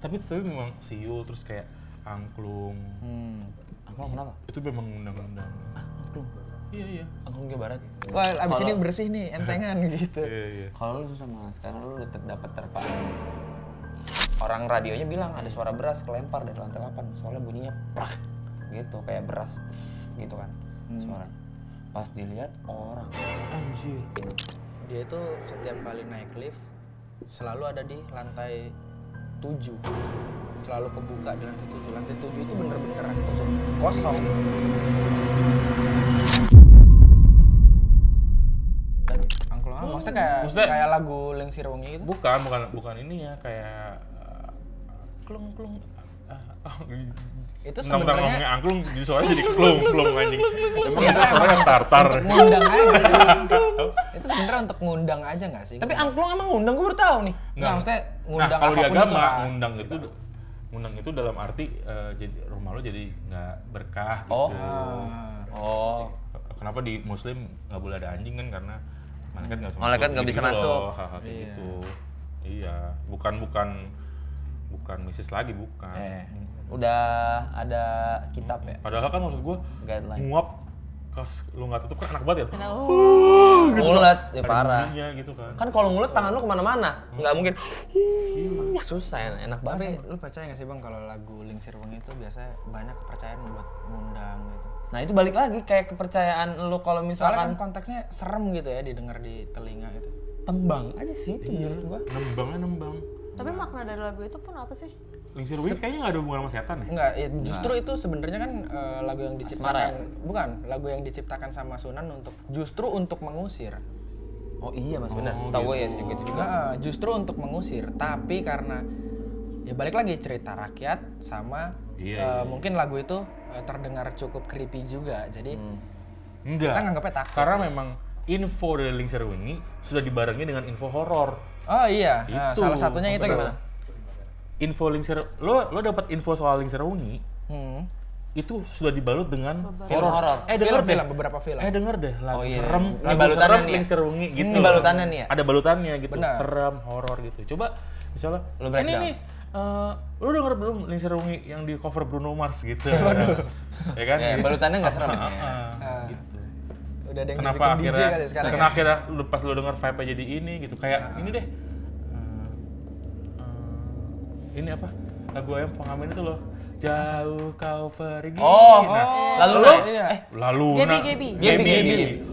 Tapi memang siul terus kayak angklung. Angklung kenapa? Itu memang undang-undang. Angklung. Iya. Angklung Jawa Barat. Wah, abis ini bersih nih, entengan gitu. Iya. Kalau lu susah mas, karena lu dapat terpaan. Orang radionya bilang ada suara beras kelempar dari lantai 8, soalnya bunyinya prak gitu, kayak beras gitu kan suara. Pas dilihat orang. Anjir. Dia itu setiap kali naik lift selalu ada di lantai 7. Selalu kebuka di lantai 7. Lantai 7 itu bener-bener kosong. Angklung apa? Maksudnya kayak lagu Lingsir Wengi gitu? Bukan ini ya, kayak klung. Itu Ngomongnya sebenarnya angklung jadi suaranya jadi klung anjing. Emang suaranya tartar. untuk ngundang aja nggak sih? Itu sebenarnya untuk ngundang aja nggak sih? Tapi angklung emang ngundang, gue baru tahu nih. Nggak, maksudnya ngundang kalau di apapun agama itu lah. ngundang itu dalam arti jadi rumah lo jadi nggak berkah gitu. Oh. Kenapa di Muslim nggak boleh ada anjing kan karena Malaikat nggak bisa masuk. Hal-hal kayak gitu. Iya, bukan misis lagi, bukan. Udah ada kitab ya? Padahal kan maksud gue Guideline. nguap kas lu nggak tutup kan enak banget ya. Ngulet, ya parah. Bunyinya gitu kan. Kan kalau ngulet tangan lu kemana-mana, nggak mungkin. Susah, enak banget. Tapi lu percaya nggak sih bang kalau lagu Lingsir Wengi itu biasanya banyak kepercayaan buat ngundang gitu? Nah itu balik lagi kayak kepercayaan lu kalau Soalnya misalkan kan konteksnya serem gitu ya didengar di telinga gitu. tembang aja sih itu menurut gua. Nembang. Tapi makna dari lagu itu pun apa sih? Lingsir Wengi kayaknya nggak ada hubungan sama setan ya? Enggak, ya justru itu sebenarnya kan lagu yang diciptakan, Asmara ya? bukan, lagu yang diciptakan sama Sunan untuk mengusir. Oh iya mas benar, setahu gue ya juga itu juga. Justru untuk mengusir, tapi karena ya balik lagi cerita rakyat sama mungkin lagu itu terdengar cukup creepy juga, jadi Enggak. kita nganggapnya takut. Karena memang info dari Lingsir Wengi sudah dibarengi dengan info horor. Oh iya, Itu. salah satunya itu Maksudnya gimana? Info Lingsir, lo dapat info soal Lingsir Wengi itu sudah dibalut dengan Film horor. Film, beberapa film. Denger deh lagu iya. serem, Ini lagu balutannya serem nih ya? Lingsir Wengi gitu. Ini balutannya nih ya? Ada balutannya gitu, Benar. serem, horor gitu. Coba misalnya Lo ini breakdown. nih lo denger belum Lingsir Wengi yang di cover Bruno Mars gitu. Ya kan? Ya, balutannya nggak serem. Gitu. Udah ada yang Kenapa dibikin DJ kali sekarang kenapa ya? akhirnya lu pas lu denger vibe-nya jadi ini gitu kayak ini deh ini apa lagu ayam pengamen itu loh jauh kau pergi. Lalu lo lalu Gebi.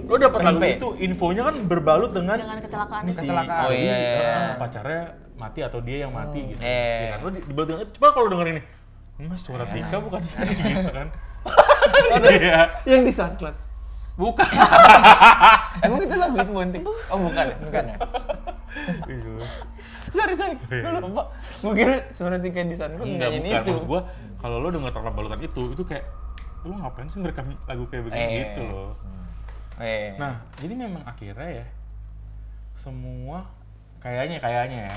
lo dapet lagu Tempe. itu infonya kan berbalut dengan kecelakaan. ini si Kecelakaan. Oh, iya, Aldi, iya. pacarnya mati atau dia yang mati gitu. Eh. Ya, lo dibalut dengan coba kalau denger ini Mas suara Tika bukan saya gitu kan. Iya. Yang di SoundCloud. Bukan. Emang itu lagu itu Bontik? Oh bukan ya? Bukan ya? Sorry. Gue lupa. Gue kira suara Tika di SoundCloud Enggak, nyanyiin bukan. itu. Maksud gua, kalau lo denger tanpa balutan itu kayak lo ngapain sih ngerekam lagu kayak begini gitu loh. Nah, jadi memang akhirnya ya semua kayaknya ya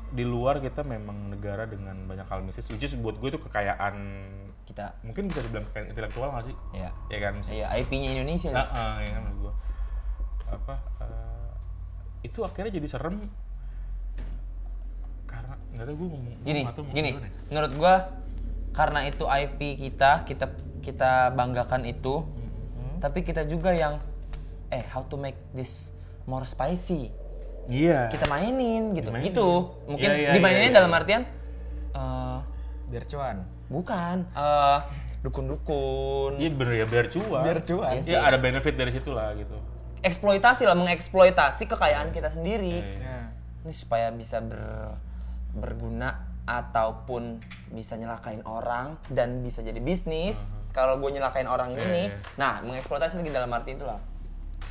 di luar kita memang negara dengan banyak hal mistis, which is buat gue itu kekayaan Kita. mungkin bisa dibilang kekayaan intelektual nggak sih? Iya. Ya kan? Iya, IP-nya Indonesia. Ya kan maksud gue. Itu akhirnya jadi serem karena nggak tahu gue ngomong Gini, gimana ya. menurut gua karena itu IP kita banggakan itu, tapi kita juga yang how to make this more spicy. Iya. Kita mainin gitu. Dimainin. Gitu. Mungkin Iya, dimainin iya. dalam artian Biar cuan. bukan dukun-dukun. Iya bener ya biar cuan. Biar cuan. Iya sih. Ya ada benefit dari situ lah gitu. Eksploitasi lah, mengeksploitasi kekayaan kita sendiri. Nah, Ini supaya bisa berguna ataupun bisa nyelakain orang dan bisa jadi bisnis. Kalau gue nyelakain orang ini, nah mengeksploitasi lagi dalam arti itulah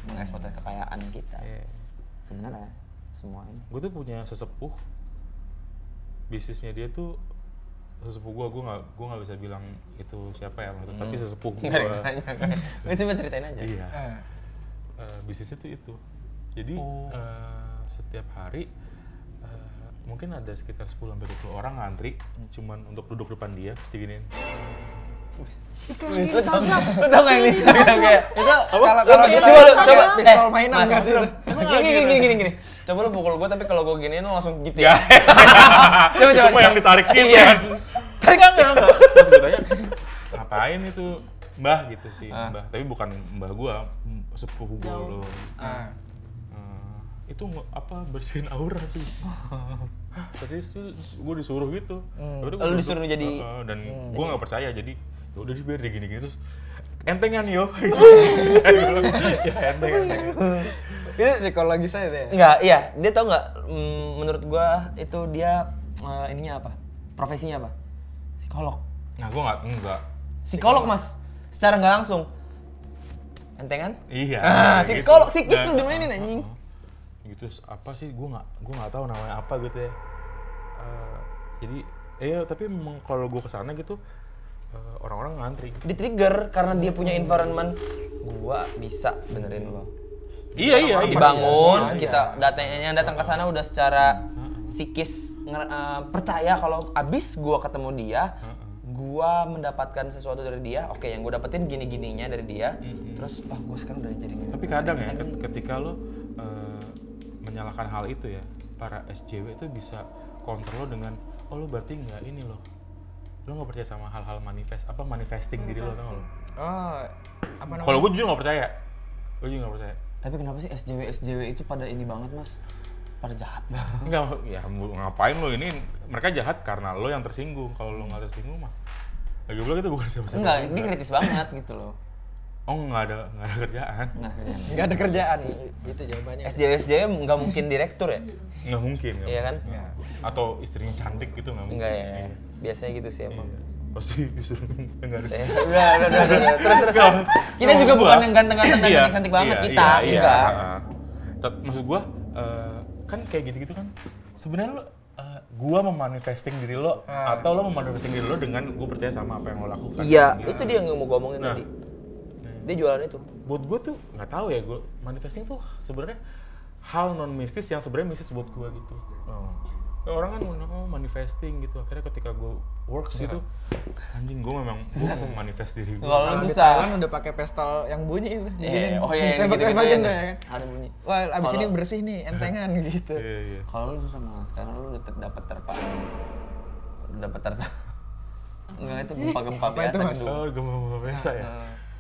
mengeksploitasi kekayaan kita. Sebenarnya semua ini. Gue tuh punya sesepuh, bisnisnya dia tuh sesepuh gue nggak bisa bilang itu siapa ya maksudnya, tapi sesepuh gue. Gue coba ceritain aja. Iya. Bisnisnya tuh itu. Jadi setiap hari mungkin ada sekitar 10-20 orang ngantri cuman untuk duduk depan dia, terus diginiin. Lu tau nggak ini? Kayak Itu kalau Lu- kita coba lu, pakai coba. pistol mainan Mas, nggak sih itu? Gini. Coba lu pukul gua tapi kalau gua giniin lu langsung gitu Ya. ya. Cuma yang ditarik gitu Iya. kan. Tarik enggak. Pas gue tanya, ngapain itu Mbah gitu sih, Mbah. Tapi bukan Mbah gua, sepupu gua lo. Nah, Itu apa bersihin aura tuh. Tadi tuh gue disuruh gitu. Tapi gua Lu duduk, disuruh jadi- dan gue nggak percaya jadi ya udah biar dia gini-gini terus entengan yo. Ya enteng. psikologi saya deh. Enggak, iya. Dia tau nggak? Menurut gua itu dia ininya apa? Profesinya apa? Psikolog. Nah gue enggak. Psikolog mas. Secara nggak langsung. Entengan? Iya. Psikolog, psikis lu dimainin anjing. Gitu apa sih? Gue nggak tahu namanya apa gitu ya. Jadi tapi memang kalau gue kesana gitu orang-orang ngantri. Di-trigger karena dia punya environment. Gua bisa benerin lo. Iya. Dibangun, Iya. kita datang ke sana udah secara psikis percaya kalau abis gua ketemu dia, gua mendapatkan sesuatu dari dia. Oke, yang gua dapetin gini-gininya dari dia. Terus gua sekarang udah jadi Tapi kadang ya ketika lo menyalahkan hal itu ya, para SJW itu bisa counter lo dengan lo berarti nggak ini lo nggak percaya sama hal-hal manifesting diri lo, tau lo? Oh, apa namanya? Kalau gue jujur nggak percaya, Tapi kenapa sih SJW itu pada ini banget mas? Pada jahat banget. Enggak, ya ngapain lo ini? Mereka jahat karena lo yang tersinggung. Kalau lo nggak tersinggung mah, lagi pula kita bukan siapa-siapa. Enggak, dia kritis banget gitu loh. Oh nggak ada kerjaan. Nggak ada kerjaan. Itu jawabannya. SJW nggak mungkin direktur ya? Nggak mungkin. Iya kan? Nggak. Atau istrinya cantik gitu nggak mungkin. Enggak ya. Biasanya gitu sih emang. Iya. Pasti disuruh nggak ada. Udah. Terus. Kita juga bukan yang ganteng-ganteng dan cantik-cantik banget kita, enggak. Maksud gua kan kayak gitu-gitu kan. Sebenarnya lo gua memanifesting diri lo atau lo memanifesting diri lo dengan gua percaya sama apa yang lo lakukan. Iya, itu dia yang mau gua omongin Nah. tadi. Dia jualan itu. Buat gua tuh nggak tahu ya, gua manifesting tuh sebenarnya hal non mistis yang sebenarnya mistis buat gua gitu. Ya, orang kan manifesting gitu. Akhirnya ketika gua works gitu, anjing gua memang manifest diri gua. Kalau Kalau di susah. Thailand udah pakai pistol yang bunyi itu. Iya, oh iya, yang Tembak-tembakin gitu-gitu deh ya. ya kan. Ada bunyi. Wah, abis Kalau- ini bersih nih, entengan gitu. Iya. Kalau lu susah mas, karena lu udah dapat Enggak, itu gempa-gempa Apa itu, biasa Mas? gedung. Oh, gempa biasa ya.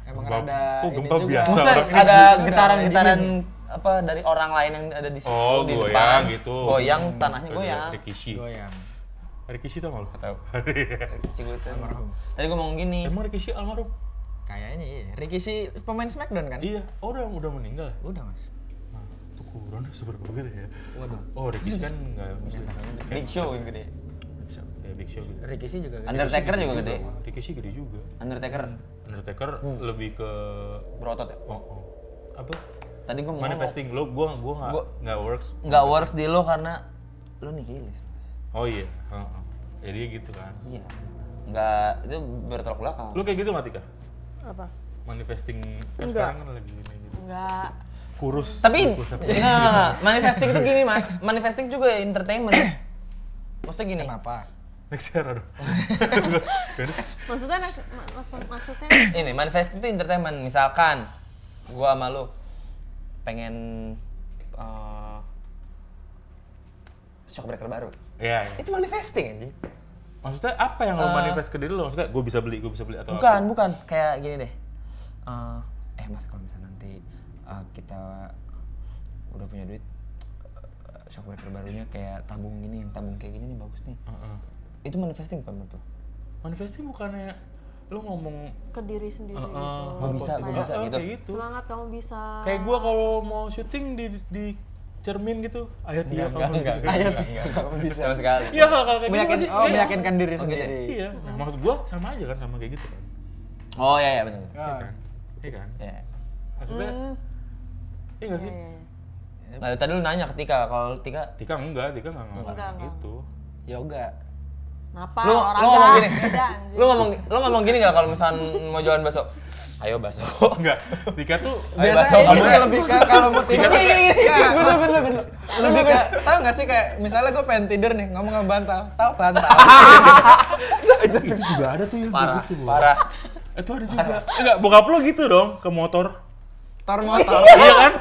Emang Gempa- ada kok ini gempa juga. biasa? Maksudnya Orang sini ada biasanya getaran-getaran ada apa dari orang lain yang ada di situ Oh, di goyang depan. gitu. Goyang, tanahnya goyang. Rikishi. Goyang. Rikishi tau gak lo? Tahu. Cigutan. Almarhum. Tadi gua ngomong gini. Emang Rikishi almarhum? Kayaknya iya. Rikishi pemain Smackdown kan? Iya. Oh, udah meninggal. Udah, Mas. Nah, tuh kurang seberapa gitu ya. Waduh. Oh, Rikishi kan nggak muslim. Big Show yang gede. Ya, Big Show gitu. Rikishi juga gede. Undertaker juga gede. Rikishi gede juga. Undertaker Undertaker lebih ke berotot ya. oh. Apa? Tadi gua mau Manifesting lo, gua nggak works. nggak works di lo karena lo nihilis mas. Oh iya. Jadi gitu kan. Iya. Nggak, itu bertolak belakang. Lu kayak gitu nggak Tika? Apa? Manifesting kan Enggak. sekarang kan lagi ini gitu. Enggak. Kurus. Tapi kurus apa? enggak. Manifesting itu gini mas. Manifesting juga entertainment. Maksudnya gini. Kenapa? Next year aduh. Maksudnya maksudnya Ini manifesting itu entertainment. Misalkan gua sama lu pengen shockbreaker baru. Iya. Itu manifesting anjing. Maksudnya apa yang lo manifest ke diri lo? Maksudnya gue bisa beli atau Bukan. Kayak gini deh. Mas kalau misalnya nanti kita udah punya duit, shockbreaker barunya kayak tabung gini, yang tabung kayak gini nih bagus nih. Itu manifesting bukan menurut lo? Manifesting bukannya lo ngomong ke diri sendiri gitu. Gua bisa Kayak, gitu. kayak gitu. Semangat kamu bisa. Kayak gue kalau mau syuting di cermin gitu, ayat dia Enggak. Ayat kamu bisa. Sama sekali. Iya, kayak gitu Meyakin, sih. oh, Iya. meyakinkan diri gitu sendiri. Iya, nah, maksud gue sama aja kan sama kayak gitu kan. Oh iya benar. Ah. Iya kan? Ya. Maksudnya iya nggak sih? Iya. Nah, tadi lu nanya ke Tika, kalau Tika Tika nggak ngomong Enggak. gitu. Yoga. Kenapa? lu Orang ngomong gini. beda, anjing. Lu ngomong gini enggak kalau misalnya mau jualan bakso? Ayo bakso. Enggak, Tika tuh Ayo, Biasanya bakso, ini kamu sih lebih ke kalau mau tidur. Ya, Mas. bener. Lebih ke, tau gak sih kayak misalnya gue pengen tidur nih ngomong sama bantal, tahu bantal. itu juga ada tuh yang Parah, gitu. parah. Itu ada juga. Enggak, bokap lo gitu dong ke motor. motor. Iya kan?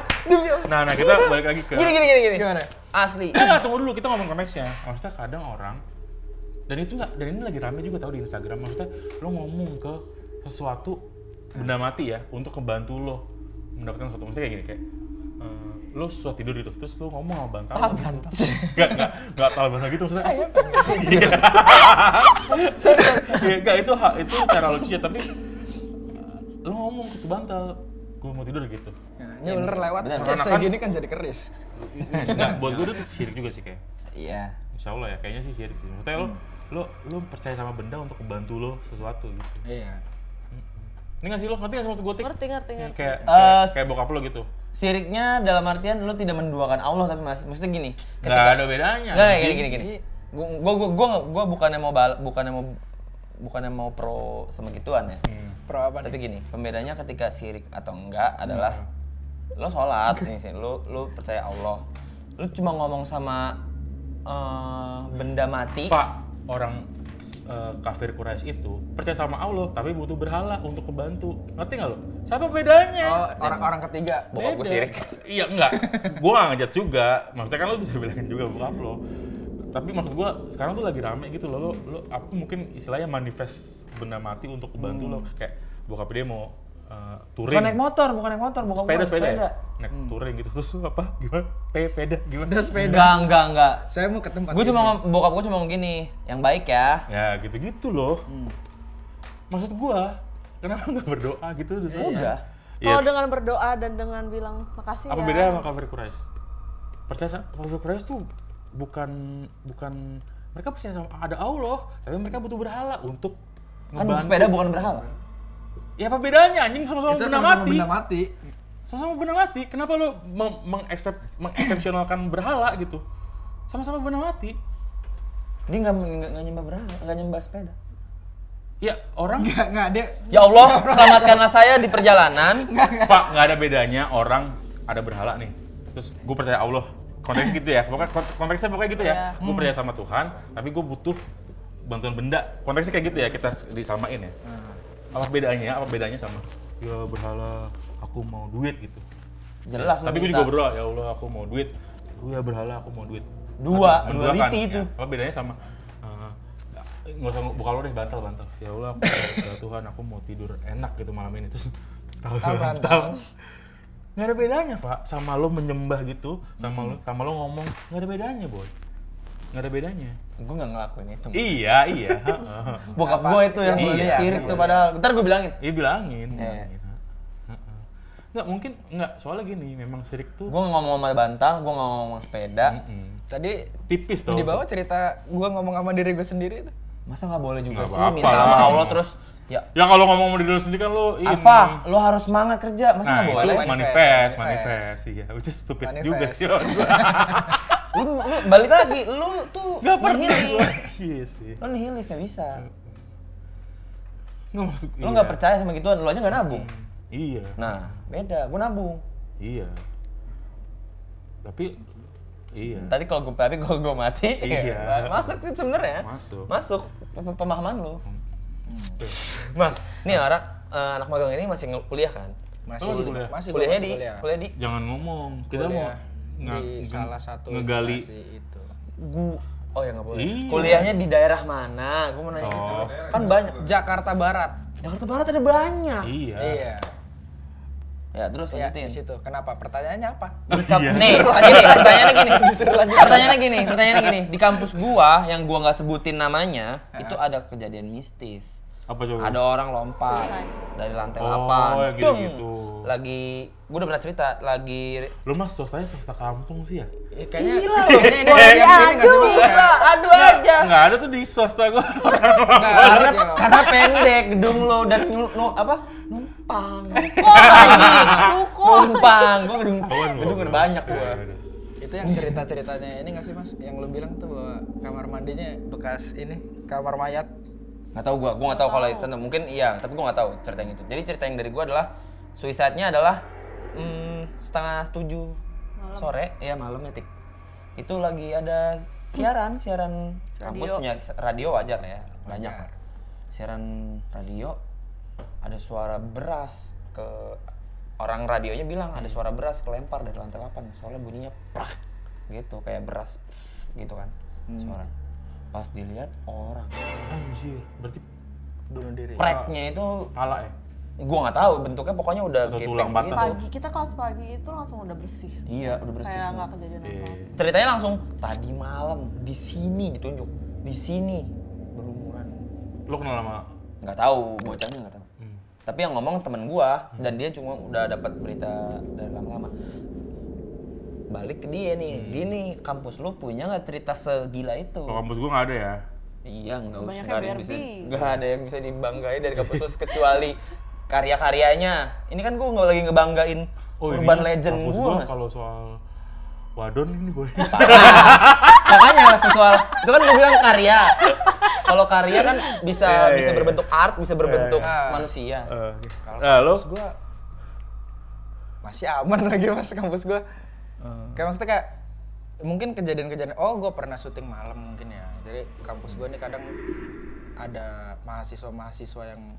Nah, kita balik lagi ke Gini. Gimana? Asli. Enggak, tunggu dulu, kita ngomong konteksnya. Maksudnya kadang orang dan ini lagi rame juga tahu di Instagram. Maksudnya lo ngomong ke sesuatu benda mati ya untuk membantu lo mendapatkan sesuatu. Maksudnya kayak gini, kayak lo susah tidur gitu, terus lo ngomong sama bantal gitu. Enggak tahu bantal gitu maksudnya. Enggak, itu cara lucunya, tapi lo ngomong ke tuh bantal, gue mau tidur gitu. Ini ular lewat, saya gini kan jadi keris. Enggak, buat gue itu syirik juga sih kayak. Iya. Insya Allah ya, kayaknya sih syirik sih. Maksudnya lo percaya sama benda untuk membantu lo sesuatu gitu. Iya. Ini nggak sih lo ngerti nggak sih maksud gue? Ngerti. Kayak bokap lo gitu. Siriknya dalam artian lo tidak menduakan Allah, tapi maksudnya gini. Nggak ada bedanya. Nggak, gini. Gua bukannya mau pro sama gituan ya. Pro apa Tapi nih? gini, pembedanya ketika syirik atau enggak adalah lo sholat nih sih, lo percaya Allah. Lo cuma ngomong sama benda mati. Pak, orang kafir Quraisy itu percaya sama Allah tapi butuh berhala untuk membantu. Ngerti nggak lo? Siapa bedanya? Oh, orang ketiga. Bokap gue syirik. Iya enggak. Gua nggak ngejat juga. Maksudnya kan lo bisa bilangin juga bokap lo. Tapi maksud gua sekarang tuh lagi rame gitu loh. Lo apa mungkin istilahnya manifest benda mati untuk membantu lo. Kayak bokap dia mau touring. Bukan naik motor, bokap gue sepeda. Naik touring gitu. Terus apa? Gimana? Sepeda gimana? Udah sepeda. Enggak. Saya mau ke tempat Gue ini. bokap gue cuma ngomong gini, yang baik ya. Ya gitu-gitu loh. Maksud gua, kenapa nggak berdoa gitu udah selesai? Udah. Kalau Iya. dengan berdoa dan dengan bilang makasih Apa ya. beda sama kafir Quraisy? Percaya kafir Quraisy tuh bukan mereka percaya sama ada Allah, tapi mereka butuh berhala untuk Kan ngebantu. sepeda bukan berhala. Ya apa bedanya anjing sama-sama Itu benda sama-sama mati? benda mati. Sama-sama benda mati. Kenapa lo mengeksepsionalkan berhala gitu? Sama-sama benda mati. Dia nggak nyembah berhala, nggak nyembah sepeda. Ya orang Enggak dia. Ya Allah, selamatkanlah saya di perjalanan. Pak, nggak ada bedanya orang ada berhala nih. Terus gue percaya Allah. Konteks gitu ya. Konteksnya pokoknya gitu ya. Gue percaya sama Tuhan, tapi gue butuh bantuan benda. Konteksnya kayak gitu ya, kita disamain ya. Apa bedanya sama ya berhala aku mau duit gitu. Jelas. Tapi gue juga berdoa, ya Allah aku mau duit. Ya berhala aku mau duit. Dua Mendoakan, liti itu. ya. Apa bedanya sama nggak usah buka lo deh, bantal. Ya Allah, ya Tuhan aku mau tidur enak gitu malam ini. Terus bantal. Nggak ada bedanya, Pak, sama lo menyembah gitu, sama lo ngomong, nggak ada bedanya, boy. Nggak ada bedanya. Gue nggak ngelakuin itu. Iya. Bokap Apa? gue itu yang Iya, iya, sirik iya. tuh padahal. Ntar gue bilangin. Iya bilangin. Iya. Nggak mungkin, soalnya gini, memang syirik tuh Gue ngomong sama bantal, gue ngomong sama sepeda. Tadi tipis tau. di bawah cerita gua ngomong sama diri gue sendiri tuh. Masa nggak boleh juga Nggak sih apa-apa minta sama lah. Allah terus ya Ya kalau ngomong sama diri lo sendiri kan lo ini. Alfa, lo harus semangat kerja, masa Nah, nggak itu boleh? Manifest. manifest, iya. Which is stupid Manifest. juga sih. Lu balik lagi, lu tuh Nggak pernah. nihilis. Iya sih. Lo nihilis, nggak bisa. Nggak masuk. Lo nggak percaya sama gituan, lo aja nggak nabung. Iya. Nah, beda, gue nabung. Iya. Tapi iya. Tadi kalau gue mati, Iya. masuk sih sebenarnya. Masuk. Pemahaman lo. Mas, nih orang anak magang ini masih kuliah kan? Masih kuliah. Masih Kuliahnya masih di kuliah di Jangan ngomong. Kita Kuliah mau di salah satu ngegali. instansi itu. Oh ya nggak boleh. Iya. Kuliahnya di daerah mana? Gue mau nanya gitu. Oh. Kan banyak. Jakarta Barat. Jakarta Barat ada banyak. Iya. Iya. Ya terus Ya, lanjutin. di situ. Kenapa? Pertanyaannya apa? Di Iya. nih, gini, Disuruh lanjut. pertanyaannya gini. Di kampus gua yang gua nggak sebutin namanya, itu ada kejadian mistis. Apa coba? Ada orang lompat Suicide. dari lantai Oh, 8. yang gitu-gitu. Lagi, gua udah pernah cerita, lagi Lu mas swasta kampung sih ya? Kayaknya Gila ini loh. ini yang ini nggak sih Mas? Gila, aduh aja. Nggak ada tuh di swasta gua. Karena Nggak, karena pendek gedung lo dan numpang. Luko. Numpang. Gua gedung Tahuan gua. gedung udah banyak gua. Itu yang cerita-ceritanya ini nggak sih Mas? Yang lu bilang tuh bahwa kamar mandinya bekas ini kamar mayat. Nggak tahu gua nggak tahu kalau di sana mungkin iya, tapi gua nggak tahu cerita yang itu. Jadi cerita yang dari gua adalah suicide-nya adalah 6:30 sore, ya malam ya Tik. Itu lagi ada siaran kampus Radio. punya radio wajar ya, banyak. Wajar. Siaran radio ada suara beras ke orang radionya bilang ada suara beras kelempar dari lantai 8 soalnya bunyinya prak gitu kayak beras gitu kan suara. Pas dilihat orang. Anjir, berarti Bunuh diri. Preknya itu pala ya? gua nggak tahu bentuknya pokoknya udah Atau gepeng tulang gitu. patah. Pagi kita kelas pagi itu langsung udah bersih. Iya, udah bersih Kayak semua. nggak kejadian apa. Ceritanya langsung tadi malam di sini ditunjuk. Di sini berumuran. Lo kenal sama? Nggak tahu, bocahnya nggak tahu. Tapi yang ngomong temen gua dan dia cuma udah dapat berita dari lama-lama. Balik ke dia nih, dia nih kampus lu punya nggak cerita segila itu? Kalau kampus gua nggak ada ya. Iya, nggak usah, Banyaknya nggak ada yang bisa, Barbie. nggak ada yang bisa dibanggain dari kampus lu kecuali karya-karyanya. Ini kan gua nggak lagi ngebanggain urban legend kampus gua, Mas. Kalau soal wadon ini boy. Makanya sesuai itu kan gua bilang karya. Kalau karya kan bisa Iya. berbentuk art, bisa berbentuk Iya. manusia. Kalau Nah, lo? kampus gua masih aman lagi mas kampus gua. Kayak maksudnya kayak mungkin kejadian-kejadian, oh gua pernah syuting malam mungkin ya. Jadi kampus gua nih kadang ada mahasiswa-mahasiswa yang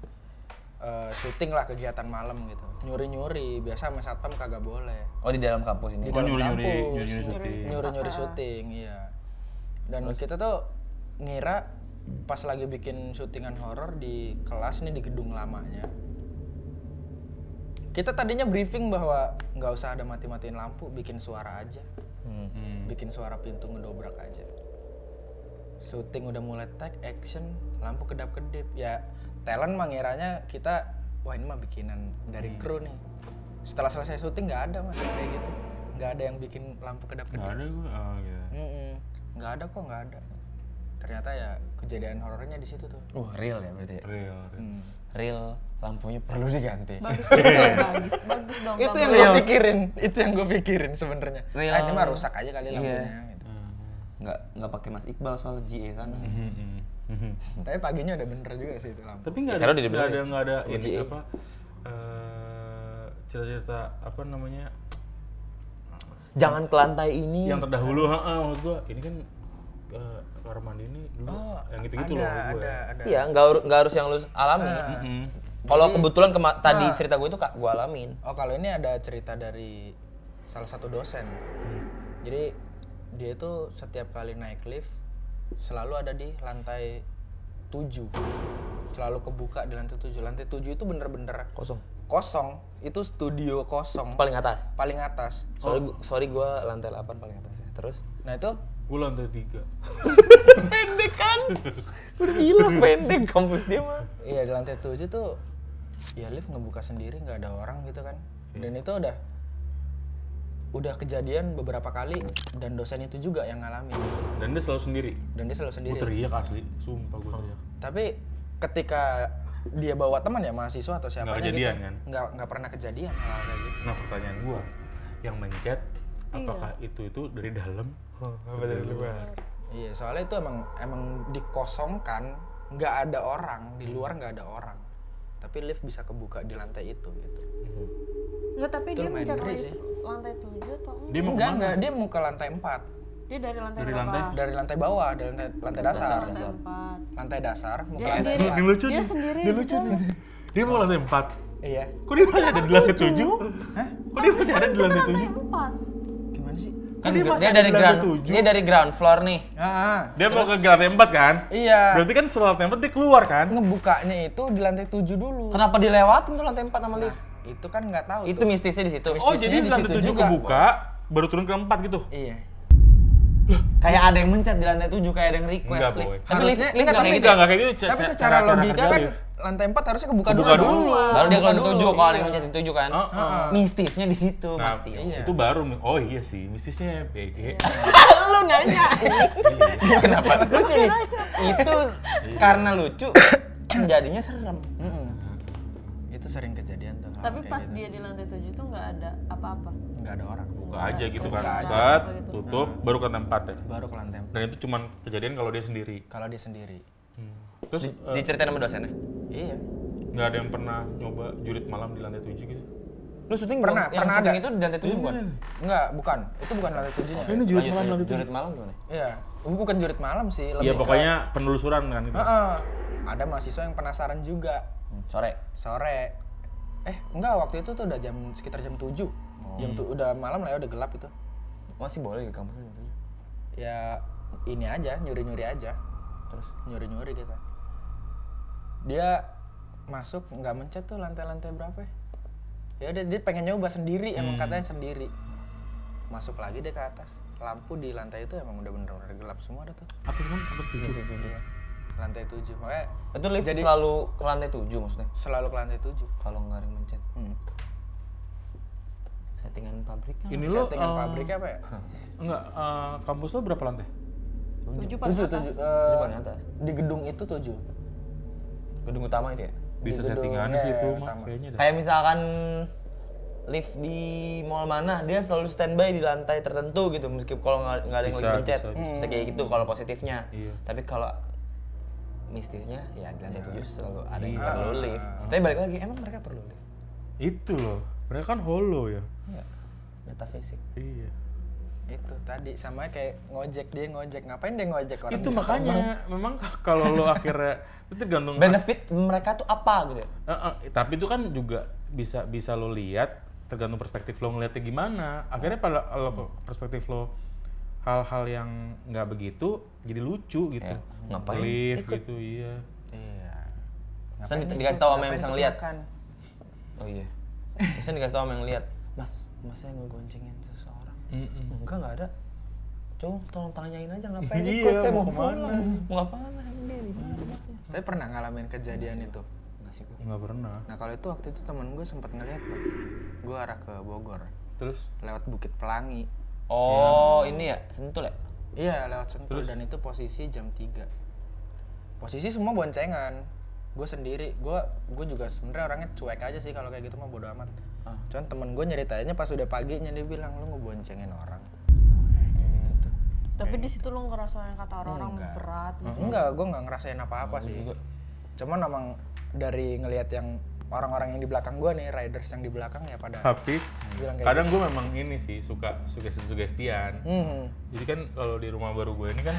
syuting lah kegiatan malam gitu. Nyuri-nyuri, biasa sama satpam kagak boleh. Oh di dalam kampus ini. Di Oh, dalam nyuri-nyuri, kampus, nyuri-nyuri syuting. nyuri-nyuri syuting, iya. Dan kita tuh ngira pas lagi bikin syutingan horor di kelas nih di gedung lamanya. Kita tadinya briefing bahwa nggak usah ada mati-matiin lampu, bikin suara aja. Bikin suara pintu ngedobrak aja. Syuting udah mulai take action, lampu kedap-kedip. Ya talent mah ngiranya kita, wah ini mah bikinan dari kru nih. Setelah selesai syuting nggak ada mas kayak gitu. Nggak ada yang bikin lampu kedap-kedip. Nggak ada gua. Oh, gitu. Nggak ada kok, nggak ada. Ternyata ya kejadian horornya di situ tuh. Real ya berarti. Real. Real lampunya perlu diganti. Bagus bagus dong. Itu yang gambarnya. gue pikirin, itu yang gue pikirin sebenarnya. Real. Ah, ini mah rusak aja kali lampunya. Iya. Gitu. Nggak pakai Mas Iqbal soal GE sana. Tapi paginya udah bener juga sih itu lampu. Tapi nggak Ya, karena ada, udah nggak ada, dibilang nggak ada ya, ini UGE. apa cerita-cerita apa namanya Jangan ke lantai ini. yang terdahulu. Maksud gua ini kan kamar mandi ini dulu yang gitu-gitu loh. Maksud gua ya. ada. Iya, nggak harus yang lu alami. Kalau kebetulan tadi cerita gue itu kak gue alamin. Oh kalau ini ada cerita dari salah satu dosen. Jadi dia itu setiap kali naik lift selalu ada di lantai 7. Selalu kebuka di lantai 7. Lantai 7 itu bener-bener kosong. Itu studio kosong. Paling atas. Paling atas. Sorry gue lantai 8 paling atas ya. Terus? Nah itu Gua lantai 3. Pendek kan? Gila pendek kampus dia mah. iya di lantai 7 tuh ya lift ngebuka sendiri nggak ada orang gitu kan. Dan itu udah kejadian beberapa kali dan dosen itu juga yang ngalamin gitu. Dan dia selalu sendiri. Dan dia selalu sendiri. Gua teriak asli, sumpah gua teriak. Tapi ketika dia bawa teman ya mahasiswa atau siapanya kejadian, gitu, kan? nggak pernah kejadian hal kayak gitu. Nah, pertanyaan gua, yang mencet apakah itu dari dalam apa dari luar? Iya, soalnya itu emang dikosongkan, nggak ada orang di luar, nggak ada orang. Tapi lift bisa kebuka di lantai itu gitu. Enggak, tapi Itu dia lumayan mencet ngeri lift sih. lantai 7 atau enggak? Dia mau Enggak, kemana? dia mau ke lantai 4. Dia dari lantai Dari berapa? lantai? Dari lantai bawah, dari lantai dasar. Lantai 4. Lantai dasar, mau ke Dia lantai sendiri. 4. Ini lucu Dia nih. sendiri Dia di lucu dalam. nih. Dia mau lantai 4. Iya. Kok dia masih ada di lantai 7? Hah? Kok dia masih ada di lantai 7? 4. Gimana sih? Kan dia masih Dia ada dari di lantai ground. 7. Dia dari ground floor nih. Ah, Dia mau ke lantai 4 kan? iya. Berarti kan setelah lantai 4 dia keluar kan? Ngebukanya itu di lantai 7 dulu. Kenapa dilewatin tuh lantai 4 sama Nah, lift? itu kan nggak tahu Itu tuh. mistisnya di situ. Oh, jadi di di lantai situ 7 juga. kebuka, baru turun ke 4 gitu? Iya. Kayak ada yang mencet di lantai 7, kayak ada yang request Enggak, lift. Boy. Tapi lift Harusnya- lift enggak, nggak tapi kayak gitu. Enggak kayak gitu. Tapi secara logika kan lantai 4 harusnya kebuka Kebuka dulu. dulu. dong. Baru dia ke lantai Kebuka 7 dulu. kalau ada yang mencet di 7 kan. Mistisnya di situ, Nah, Mas Tio. Iya. itu baru, oh iya sih, mistisnya BG. Lu nanya. Kenapa lucu nih? Itu karena lucu jadinya serem. Itu sering kejadian tuh. hal Tapi kayak pas gitu. dia di lantai 7 itu nggak ada apa-apa. Nggak ada orang. Buka aja gitu kan, Buka aja. set, Gitu. tutup, baru ke lantai 4 ya. Baru ke lantai 4. Dan itu cuman kejadian kalau dia sendiri. Kalau dia sendiri. Terus Diceritain sama dosennya. Iya. nggak ada yang pernah nyoba jurit malam di lantai 7 gitu? Lu syuting Pernah, yang pernah syuting ada. itu di lantai 7 bukan? Enggak, bukan. Itu bukan lantai 7-nya. Ini jurit malam lantai 7. Jurit malam gimana? Iya. Bukan jurit malam sih, Iya lebih ke- pokoknya penelusuran kan itu. Heeh. ada mahasiswa yang penasaran juga. Sore. Enggak, waktu itu tuh udah sekitar jam 7. Udah malam lah ya, udah gelap itu. Masih boleh di kampus jam 7? Ya ini aja, nyuri-nyuri aja. Terus? Nyuri-nyuri kita. Dia masuk, nggak mencet tuh lantai-lantai berapa ya? Ya udah dia pengen nyoba sendiri, emang katanya sendiri. Masuk lagi deh ke atas. Lampu di lantai itu emang udah bener-bener gelap semua dah tuh. Atas 7. Lantai 7. Makanya Itu lift selalu ke lantai 7 maksudnya? selalu ke lantai 7. Kalau nggak ada yang mencet. Settingan pabriknya? Ini Settingan pabriknya apa ya? Enggak, kampus lo berapa lantai? 7 paling atas. 7 paling atas. Di gedung itu 7. Gedung utama itu ya? Bisa Di gedung, settingannya sih itu mah utama. kayaknya dah. Kayak misalkan lift di mall mana, dia selalu standby di lantai tertentu gitu, meskipun kalau nggak ada yang Bisa, lagi pencet. bisa. Bisa kayak gitu kalau positifnya. Iya. Tapi kalau mistisnya ya di lantai 7 selalu ada yang Iya. perlu lift. Tapi balik lagi, emang mereka perlu lift? Itu loh. Mereka kan holo ya. Iya. Metafisik. Iya. Itu tadi sama kayak dia ngojek. Ngapain dia ngojek orang Itu bisa makanya terbang? memang kalau lo akhirnya itu tergantung Benefit mereka tuh apa gitu? tapi itu kan juga bisa lo lihat tergantung perspektif lo ngeliatnya gimana. Akhirnya pada lo perspektif lo hal-hal yang nggak begitu jadi lucu gitu. Ya, ngapain Lift ikut? gitu, iya. Iya. Misalnya Ngapain dikasih ikut? tahu sama yang Ngapain bisa ikut ngeliat. makan? Oh iya. Misalnya dikasih tahu sama yang lihat, Mas saya ngegoncengin seseorang. Enggak ada. Coba tolong tanyain aja ngapain Iya, ikut, saya mau mau kemana? pulang. Mau ngapain dia di mana? Tapi pernah ngalamin kejadian itu? Enggak sih gue. Nggak pernah. Nah kalau itu waktu itu temen gue sempat ngeliat Bang. Gue arah ke Bogor, Terus lewat Bukit Pelangi. Oh, ini ya, Sentul ya? Iya lewat Sentul, Terus? dan itu posisi jam 3. Posisi semua boncengan. Gue sendiri, gue juga sebenarnya orangnya cuek aja sih kalau kayak gitu mah bodo amat. Cuman temen gue nyeritainnya pas udah paginya dia bilang lu ngeboncengin orang. Tapi di situ lu ngerasa yang kata orang-orang Enggak. berat gitu. Enggak, gue nggak ngerasain apa-apa sih. juga. Cuman emang dari ngelihat yang orang-orang yang di belakang gue nih, riders yang di belakang ya pada tapi bilang kayak kadang gue memang ini sih suka sugesti-sugestian. Jadi kan kalau di rumah baru gue ini kan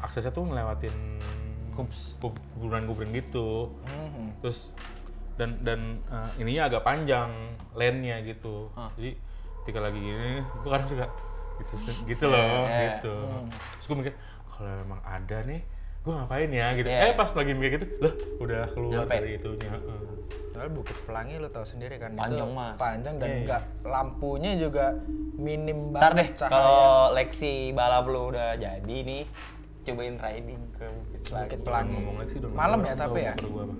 aksesnya tuh ngelewatin kuburan-kuburan gitu. Terus dan ininya agak panjang lane-nya gitu. Jadi ketika lagi gini gue kadang suka gitu loh gitu. Terus gue mikir kalau memang ada nih gue ngapain ya gitu. Pas lagi mikir gitu lah udah keluar Nyampe. dari itunya. Soalnya Bukit Pelangi lo tau sendiri kan, Panjang, itu Mas. panjang dan Iya. enggak lampunya juga minim Ntar deh, banget cahaya. kalau leksi balap lu udah jadi nih, cobain riding ke Bukit Pelangi. Bukit Pelangi. Ngomong lagi sih dong. Malam ya tapi ya. Gua apa.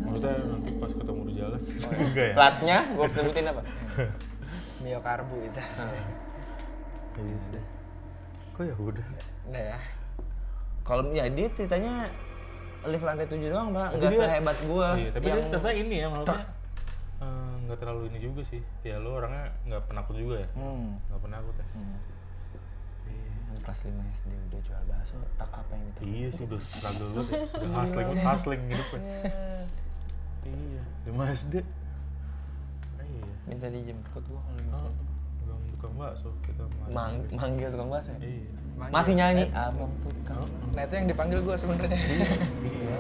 Maksudnya nanti pas ketemu di jalan. Enggak ya? Platnya gua sebutin apa? Mio Karbu itu. Iya sih. Kok ya udah. Udah ya. Kalau ya dia ceritanya lift lantai 7 doang, Pak. Tapi Enggak dia- sehebat gua. Iya, tapi yang dia ternyata ini ya maksudnya nggak terlalu ini juga sih. Ya lo orangnya nggak penakut juga ya? Nggak penakut ya? yang kelas 5 SD udah jual bakso, tak apa yang itu. Iya sih udah struggle banget ya. Udah hustling hidupnya. Iya, di SD. Iya. Minta dijemput gua kalau Oh, misalnya. tukang bakso kita Manggil tukang bakso ya? Iya. Manggil. Masih nyanyi, abang tukang. Nah itu yang dipanggil gue sebenarnya. Iya.